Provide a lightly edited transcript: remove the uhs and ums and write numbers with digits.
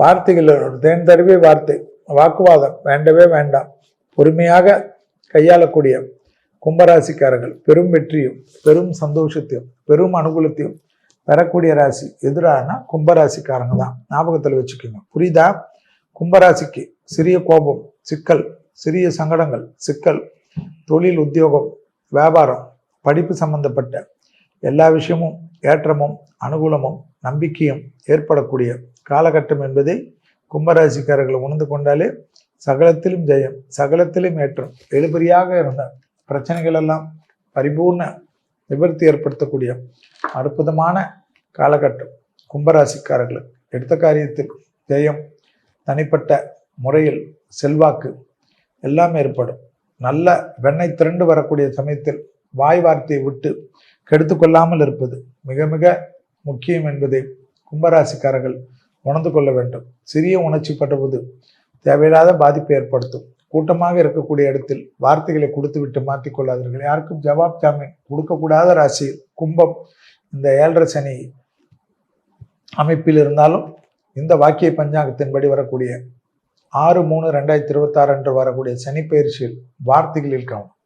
வார்த்தைகள் தேன் தருவே வார்த்தை, வாக்குவாதம் வேண்டவே வேண்டாம். பொறுமையாக கையாளக்கூடிய கும்பராசிக்காரர்கள் பெரும் வெற்றியும் பெரும் சந்தோஷத்தையும் பெரும் அனுகூலத்தையும் பெறக்கூடிய ராசி எதிரானா கும்பராசிக்காரங்க தான். ஞாபகத்தில் வச்சுக்கோங்க, புரியுதா? கும்பராசிக்கு சிறிய கோபம், சிக்கல், சிறிய சங்கடங்கள், சிக்கல், தொழில், உத்தியோகம், வியாபாரம், படிப்பு சம்பந்தப்பட்ட எல்லா விஷயமும் ஏற்றமும் அனுகூலமும் நம்பிக்கையும் ஏற்படக்கூடிய காலகட்டம் என்பதை கும்பராசிக்காரர்கள் உணர்ந்து கொண்டாலே சகலத்திலும் ஜெயம், சகலத்திலும் ஏற்றம். எழுபறியாக இருந்த பிரச்சனைகள் எல்லாம் பரிபூர்ண நிவர்த்தி ஏற்படுத்தக்கூடிய அற்புதமான காலகட்டம் கும்பராசிக்காரர்களுக்கு. எடுத்த காரியத்தில் ஜெயம், தனிப்பட்ட முறையில் செல்வாக்கு எல்லாம் ஏற்படும். நல்ல வெண்ணெய் திரண்டு வரக்கூடிய சமயத்தில் வாய் வார்த்தையை விட்டு கெடுத்து கொள்ளாமல் இருப்பது மிக மிக முக்கியம் என்பதை கும்பராசிக்காரர்கள் உணர்ந்து கொள்ள வேண்டும். சிறிய உணர்ச்சி படுவது தேவையில்லாத பாதிப்பை ஏற்படுத்தும். கூட்டமாக இருக்கக்கூடிய இடத்தில் வார்த்தைகளை கொடுத்து விட்டு மாற்றிக்கொள்ளாதீர்கள். யாருக்கும் ஜவாப் ஜாமீன் கொடுக்கக்கூடாத ராசி கும்பம். இந்த 7.5 சனி அமைப்பில் இருந்தாலும் இந்த வாக்கிய பஞ்சாங்கத்தின்படி வரக்கூடிய 6/3/2026 அன்று வரக்கூடிய சனி பயிற்சியில் வார்த்தைகளில் கவனம்.